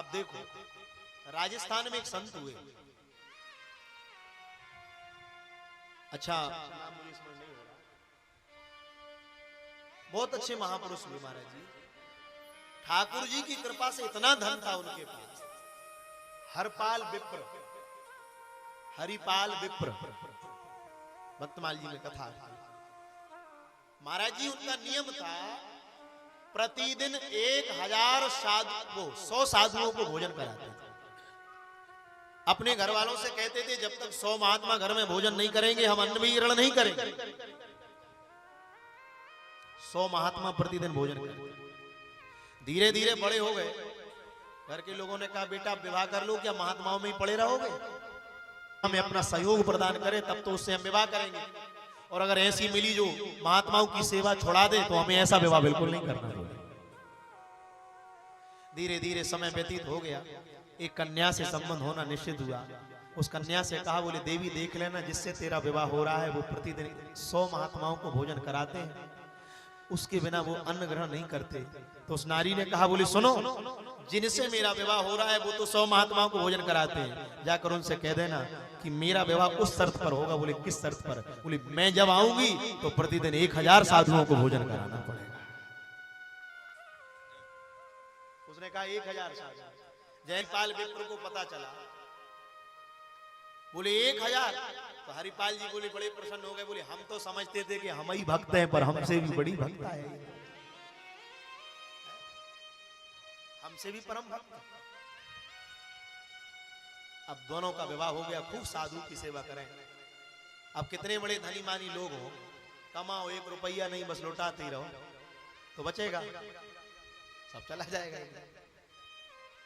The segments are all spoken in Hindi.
आप देखो, राजस्थान में एक संत हुए, अच्छा नाम मुझे स्मरण नहीं हो रहा, बहुत अच्छे महापुरुष हुए महाराज जी। ठाकुर जी की कृपा से इतना धन था उनके पास। हरपाल विप्र, हरिपाल विप्र, भक्तमाल जी में कथा है। महाराज जी उनका नियम था प्रतिदिन 1000 साधु को 100 साधुओं को भोजन कराते थे। अपने घर वालों से कहते थे जब तक 100 महात्मा घर में भोजन नहीं करेंगे हम अन्न भी ग्रहण नहीं करेंगे। 100 महात्मा प्रतिदिन भोजन करते। धीरे धीरे बड़े हो गए, घर के लोगों ने कहा बेटा विवाह कर लो, क्या महात्माओं में ही पड़े रहोगे? हमें अपना सहयोग प्रदान करे तब तो उससे हम विवाह करेंगे, और अगर ऐसी मिली जो महात्माओं की सेवा छोड़ा दे तो हमें ऐसा विवाह बिल्कुल नहीं करना। धीरे धीरे समय व्यतीत हो गया, एक कन्या से संबंध होना निश्चित हुआ। उस कन्या से कहा बोले देवी देख लेना जिससे तेरा विवाह हो रहा है वो प्रतिदिन 100 महात्माओं को भोजन कराते हैं, उसके बिना वो अन्न ग्रहण नहीं करते। तो उस नारी ने कहा बोले सुनो, जिनसे मेरा विवाह हो रहा है वो तो 100 महात्माओं को भोजन कराते हैं, जाकर उनसे कह देना कि मेरा विवाह उस शर्त पर होगा। बोले किस शर्त पर? बोले मैं जब आऊंगी तो प्रतिदिन 1000 साधुओं को भोजन कराना पड़ेगा। उसने कहा 1000 साधु। जयपाल विप्र को पता चला, बोले 1000। तो हरिपाल जी बोले बड़े प्रसन्न हो गए, बोले हम तो समझते थे कि हम ही भक्त हैं, पर हमसे भी बड़ी भक्ता है, हमसे भी परम भक्त। अब दोनों का विवाह हो गया, खूब साधु की सेवा करें। अब कितने बड़े धनी मानी लोग हो, कमाओ 1 रुपया नहीं, बस लौटाते ही रहो तो बचेगा, सब चला जाएगा।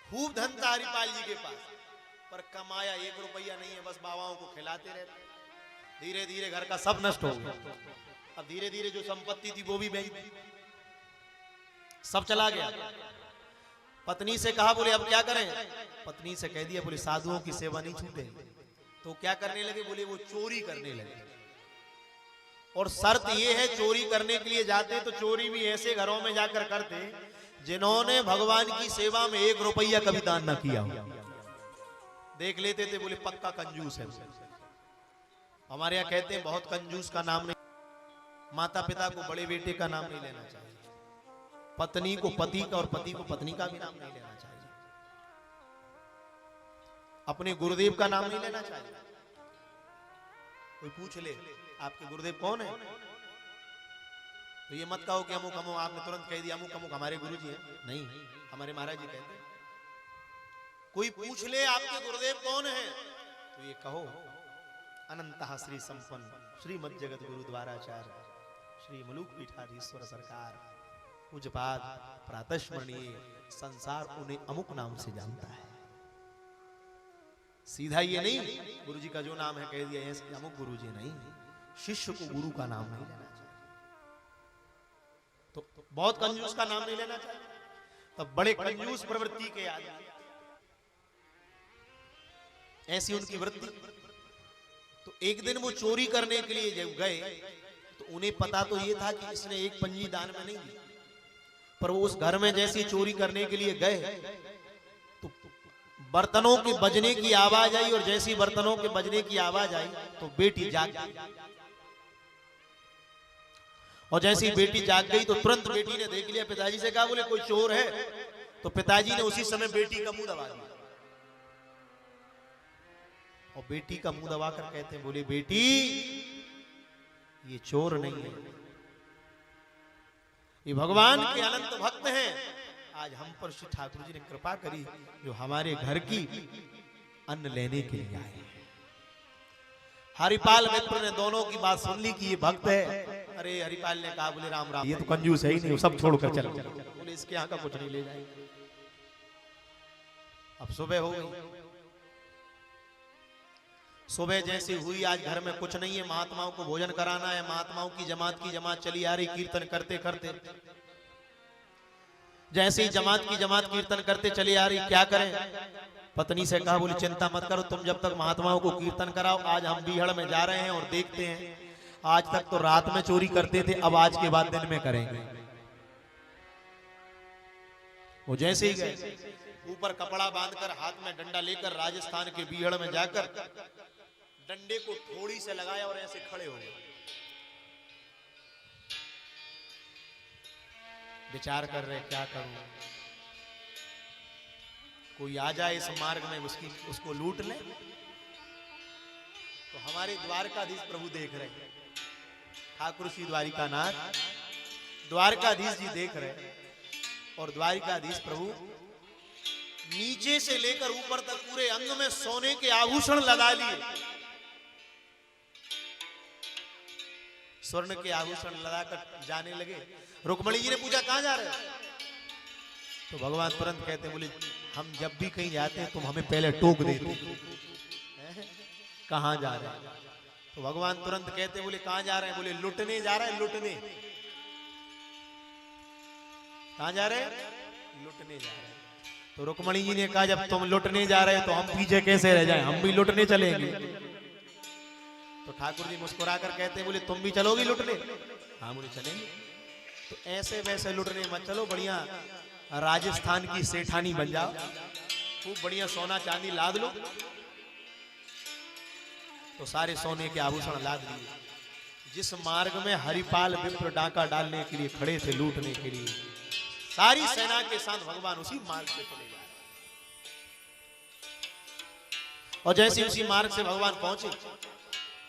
खूब धन था हरिपाल जी के पास, पर कमाया 1 रुपया नहीं है, बस बाबाओं को खिलाते रहते। धीरे धीरे घर का सब नष्ट हो गया। अब धीरे धीरे जो संपत्ति थी वो भी बेच दी, सब चला गया। पत्नी से कहा बोले अब क्या करें? पत्नी से कह दिया बोले साधुओं की सेवा नहीं छूटे। तो क्या करने लगे? बोले वो चोरी करने लगे। और शर्त ये है चोरी करने के लिए जाते तो चोरी भी ऐसे घरों में जाकर करते जिन्होंने भगवान की सेवा में 1 रुपया कभी दान न किया हो। देख लेते थे, बोले पक्का कंजूस है। हमारे यहाँ कहते हैं बहुत कंजूस का नाम नहीं, माता पिता को बड़े बेटे का नाम नहीं लेना चाहिए, पत्नी को पति का और पति को पत्नी का भी नाम नहीं लेना चाहिए, अपने गुरुदेव का नाम नहीं लेना चाहिए। कोई पूछ ले आपके गुरुदेव कौन है तो ये मत कहो कि अमुक अमुक, आपने तुरंत कह दिया अमुक अमुक हमारे गुरुजी हैं। नहीं, हमारे महाराज जी कहते हैं कोई पूछ ले आपके गुरुदेव कौन है तो ये कहो अनंतः श्री संपन्न श्रीमद जगत गुरु द्वाराचार्य श्री मलूक पीठाधीश्वर सरकार पूज्यपाद प्रातस्मरणीय संसार उन्हें अमुक नाम से जानता है। सीधा ये नहीं गुरुजी का जो नाम है कह दिया ऐसे अमुक गुरुजी, नहीं, शिष्य को गुरु का नाम नहीं लेना चाहिए। तो बहुत कंजूस का नाम नहीं लेना चाहिए। तब बड़े कंजूस प्रवृत्ति के आदमी, ऐसी उनकी वृत्ति। तो एक दिन वो चोरी करने के लिए जब गए तो उन्हें पता तो ये था कि इसने 1 पंजी दान में नहीं दी, पर वो उस घर में जैसी चोरी करने के लिए गए तो बर्तनों के बजने की आवाज आई, और जैसी बर्तनों के बजने की आवाज आई तो बेटी जाग गई, और जैसी बेटी जाग गई तो तुरंत बेटी ने देख लिया, पिताजी से कहा बोले कोई चोर है। तो पिताजी ने उसी समय बेटी का मुंह दबा दिया, और बेटी का मुंह दबाकर कहते हैं बोले बेटी ये चोर नहीं है, ये भगवान के अनंत भक्त हैं। आज हम पर श्री ठाकुर जी ने कृपा करी जो हमारे घर की अन्न लेने के लिए आए। हरिपाल मित्र ने दोनों की बात सुन ली कि ये भक्त है। अरे हरिपाल ने कहा बोले राम राम, ये तो कंजूस है ही नहीं, सब छोड़कर चल। बोले इसके यहाँ का कुछ नहीं ले जाएंगे। अब सुबह हो गई, सुबह जैसी हुई आज घर में कुछ नहीं है, महात्माओं को भोजन कराना है, महात्माओं की जमात चली आ रही कीर्तन करते करते। जैसे ही जमात की जमात कीर्तन करते चली आ रही, क्या करें? पत्नी से कहा बोली चिंता मत करो, तुम जब तक महात्माओं को कीर्तन कराओ, आज हम बीहड़ में जा रहे हैं और देखते हैं, आज तक तो रात में चोरी करते थे, अब आज के बाद दिन में करेंगे। वो जैसे ही गए ऊपर कपड़ा बांधकर हाथ में डंडा लेकर राजस्थान के बीहड़ में जाकर डंडे को थोड़ी से लगाया और ऐसे खड़े हो गए। विचार कर रहे क्या करूं, कोई आ जाए इस मार्ग में उसको लूट ले। तो हमारे द्वारकाधीश प्रभु देख रहे, ठाकुर श्री द्वारिकानाथ द्वारकाधीश जी देख रहे, और द्वारिकाधीश प्रभु नीचे से लेकर ऊपर तक पूरे अंग में सोने के आभूषण लगा लिए, स्वर्ण के आभूषण लगाकर जाने लगे। रुक्मणी जी ने पूछा कहां जा रहे हो? तो भगवान तुरंत कहते बोले हम जब भी कहीं जाते हैं तुम हमें पहले टोक देते, कहां जा रहे हैं? तो भगवान तुरंत कहते बोले कहां जा रहे हैं? बोले लुटने जा रहे हैं, लुटने। कहां जा रहे हैं? लुटने जा रहे हैं। तो रुक्मणी जी ने कहा जब तुम लुटने जा रहे हो तो हम पीछे कैसे रह जाएं, हम भी लुटने चलेंगे। तो ठाकुर जी मुस्कुराकर कहते बोले तुम भी चलोगी लुटने? हाँ बोले चलेंगे। तो ऐसे वैसे लुटने मत चलो, बढ़िया राजस्थान की सेठानी बन जाओ, खूब बढ़िया सोना चांदी लाद लो। तो सारे सोने के आभूषण लाद लिए। जिस मार्ग में हरिपाल विप्र डाका डालने के लिए खड़े थे लूटने के लिए, सारी सेना के साथ भगवान उसी मार्ग से चले जा रहे। और जैसे उसी मार्ग से भगवान पहुंचे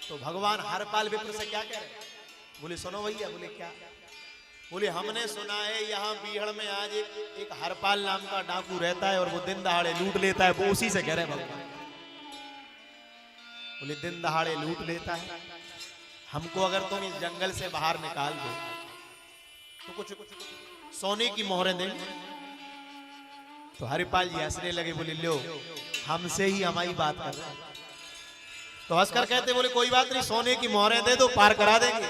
तो भगवान हरपाल विप्र से क्या कह रहे? बोले सुनो भैया। बोले क्या? बोले हमने सुना है यहाँ बीहड़ में आज एक हरपाल नाम का डाकू रहता है और वो दिन दहाड़े लूट लेता है। वो उसी से कह रहे भगवान। बोले दिन दहाड़े लूट लेता है, हमको अगर तुम इस जंगल से बाहर निकाल दो तो कुछ सोने की मोहरें दें। तो हरिपाल जी हंसने लगे, बोले लो हमसे ही हमारी बात कर रहे हैं। तो हंसकर कहते बोले कोई बात नहीं, सोने की मोहरें दे दो, पार करा देंगे।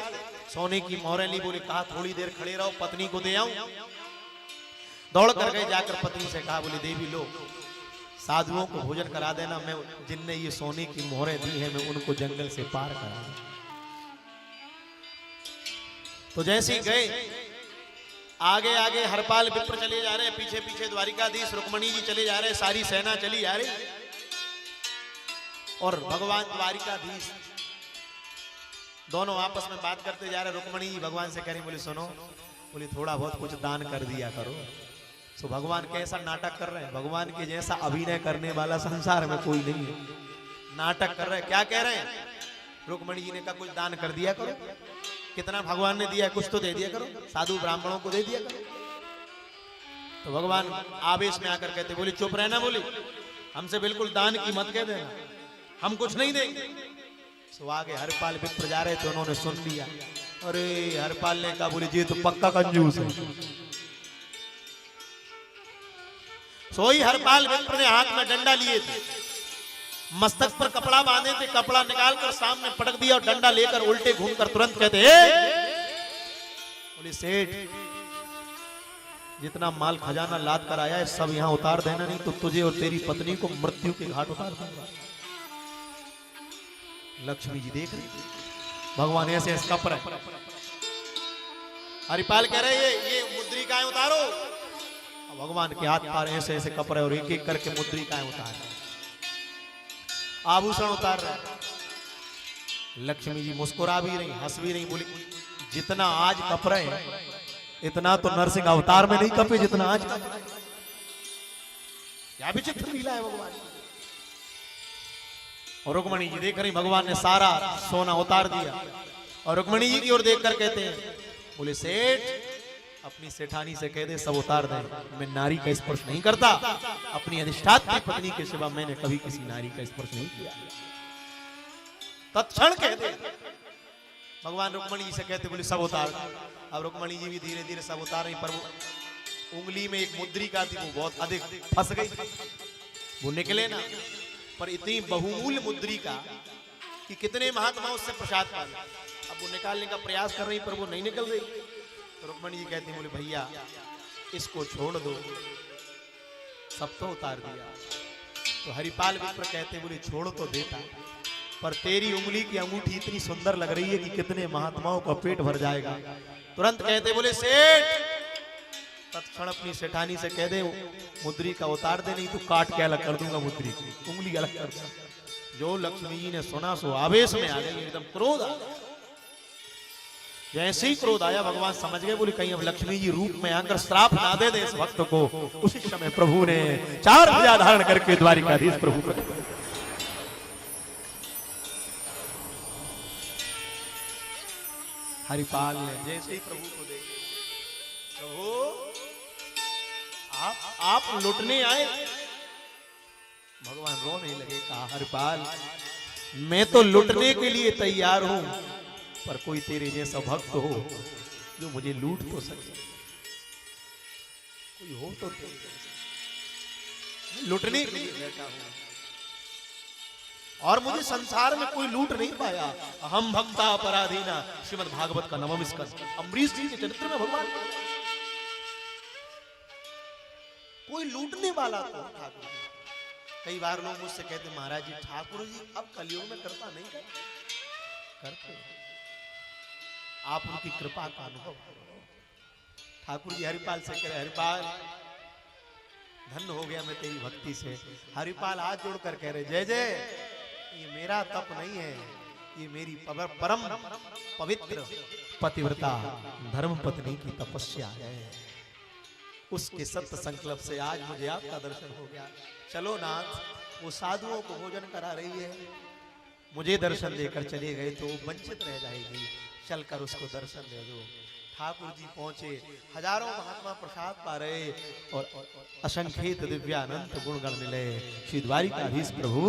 सोने की मोहरें ली। बोले कहा थोड़ी देर खड़े रहो, पत्नी को दे आऊं। दौड़ कर गए, जाकर पत्नी से कहा बोले देवी लो साधुओं को भोजन करा देना, मैं जिनने ये सोने की मोहरें दी हैं मैं उनको जंगल से पार करा। तो जैसे ही गए, आगे आगे हरपाल विप्र चले जा रहे, पीछे पीछे द्वारिकाधीश रुक्मणी जी चले जा रहे, सारी सेना चली जा रही। और भगवान द्वारिकाधीश दोनों आपस में बात करते जा रहे। रुक्मणी जी भगवान से कह रही, बोले सुनो, बोले थोड़ा बहुत कुछ दान कर दिया करो। तो भगवान कैसा नाटक कर रहे हैं, भगवान के जैसा अभिनय करने वाला संसार में कोई नहीं है। नाटक कर रहे हैं। क्या कह रहे हैं? रुक्मणी जी ने कहा कुछ दान कर दिया करो। कितना भगवान ने दिया, कुछ तो दे दिया करो, साधु ब्राह्मणों को दे दिया करो। तो भगवान आवेश में आकर कहते बोले चुप रहना, बोले हमसे बिल्कुल दान की मत कह देना, हम कुछ नहीं देंगे। तो आगे हरपाल विप्र जा रहे थे, उन्होंने सुन लिया। अरे हरपाल ने कहा बोले जी तो पक्का कंजूस है। सोई हरपाल विप्र ने हाथ में डंडा लिए थे, मस्तक पर कपड़ा बांधे थे, कपड़ा निकालकर सामने पटक दिया और डंडा लेकर उल्टे घूमकर तुरंत कहते बोले सेठ जितना माल खजाना लाद कर आया है सब यहाँ उतार देना, नहीं तो तुझे और तेरी पत्नी को मृत्यु के घाट उतार दूंगा। लक्ष्मी जी देख रही, भगवान ऐसे कप रहे। हरिपाल कह रहे ये मुद्रिकाएं उतारो। भगवान के हाथ पार ऐसे ऐसे कप रहे और एक एक करके मुद्रिकाएं उतार रहे, आभूषण उतार रहे। लक्ष्मी जी मुस्कुरा भी रही, हंस भी रही। बोली जितना आज कप रहे हैं इतना तो नरसिंह अवतार में नहीं कपे जितना आज कप रहे। क्या विचित्र लीला है भगवान। और रुक्मणी जी देख रही, भगवान ने सारा सोना उतार दिया और रुक्मणी जी की ओर देखकर कहते हैं बोले सेठ अपनी सेठानी से कह दे सब उतार दे, मैं नारी का स्पर्श नहीं करता, अपनी अधिष्ठात्री पत्नी के सिवा मैंने कभी किसी नारी का स्पर्श नहीं किया। तत्क्षण कह दे। भगवान रुक्मणी जी से कहते बोले सब उतार। अब रुक्मणी जी भी धीरे धीरे सब उतार रही, पर वो उंगली में एक मुद्रिका थी, वो बहुत अधिक फंस गई, वो निकले ना। पर इतनी बहुमूल्य मुद्रिका कि कितने महात्मा उससे प्रसाद पा गए। अब वो निकालने का प्रयास कर रही पर वो नहीं निकल रही। तो रुक्मणी जी कहती बोले भैया इसको छोड़ दो, सब तो उतार दिया। तो हरिपाल विप्र कहते बोले छोड़ तो देता, पर तेरी उंगली की अंगूठी इतनी सुंदर लग रही है कि कितने महात्माओं का पेट भर जाएगा। तुरंत कहते बोले सेठ तत्क्षण अपनी सेठानी से कह दे मुद्री का उतार दे, नहीं तो काट के अलग कर दूंगा मुद्री की, उंगली अलग कर दूंगा। जो लक्ष्मी जी ने सुना सो आवेश में आ गई, एकदम क्रोध आ गया। जैसे ही क्रोध आया भगवान समझ गए, बोले कहीं अब लक्ष्मी जी रूप में आकर श्राप ना दे दे इस भक्त को। उसी समय प्रभु ने 4 भुजा धारण करके द्वारिकाधीश प्रभु को हरिपाल ने जैसे ही प्रभु को देखा, प्रभु आप लुटने आए। भगवान रोने लगे, कहा हरिपाल मैं तो लुटने के लिए तैयार हूं, पर कोई तेरे जैसा भक्त हो जो मुझे लूट तो सके, कोई हो तो तेरे जैसा। लुटने के लिए बैठा हूं और मुझे संसार में कोई लूट नहीं पाया। हम भक्ता अपराधीना, श्रीमद् भागवत का नवम स्कंद। अम्बरीश जी के चरित्र में भगवान कोई लूटने वाला तो ठाकुर जी। कई बार लोग मुझसे कहते महाराज जी ठाकुर जी अब कलयुग में कृपा नहीं करते, आप उनकी कृपा का अनुभव करो। ठाकुर जी हरिपाल से कह रहे, हरिपाल धन्य हो गया मैं तेरी भक्ति से। हरिपाल हाथ जोड़कर कह रहे, जय जय, ये मेरा तप नहीं है, ये मेरी परम पवित्र पतिव्रता धर्म पत्नी की तपस्या है। उसके सत्य संकल्प से आज मुझे आपका दर्शन हो गया। चलो नाथ, वो साधुओं को भोजन करा रही है, मुझे दर्शन देकर चले गए तो वंचित रह जाएगी, चलकर उसको दर्शन दे दो। ठाकुर जी पहुंचे, हजारों महात्मा प्रसाद पा रहे और असंख्यित दिव्यानंद गुणगण मिले। श्री द्वारिकाधीश प्रभु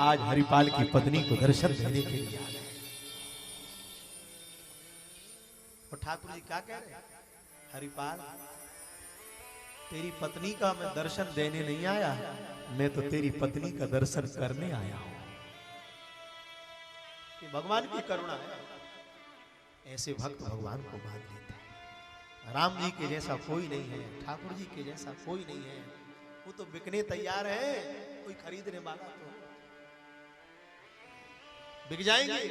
आज हरिपाल की पत्नी को दर्शन देने के लिए आ गए। और ठाकुर जी क्या कह रहे, हरिपाल तेरी पत्नी का मैं दर्शन देने नहीं आया, मैं तो तेरी पत्नी का दर्शन करने आया हूं। ये भगवान की करुणा है, ऐसे भक्त भगवान को मान लेते हैं। राम जी के जैसा कोई नहीं है, ठाकुर जी के जैसा कोई नहीं है। वो तो बिकने तैयार है, कोई खरीदने वाला तो बिक जाएंगे।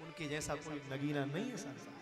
उनके जैसा कोई नगीना नहीं है संसार।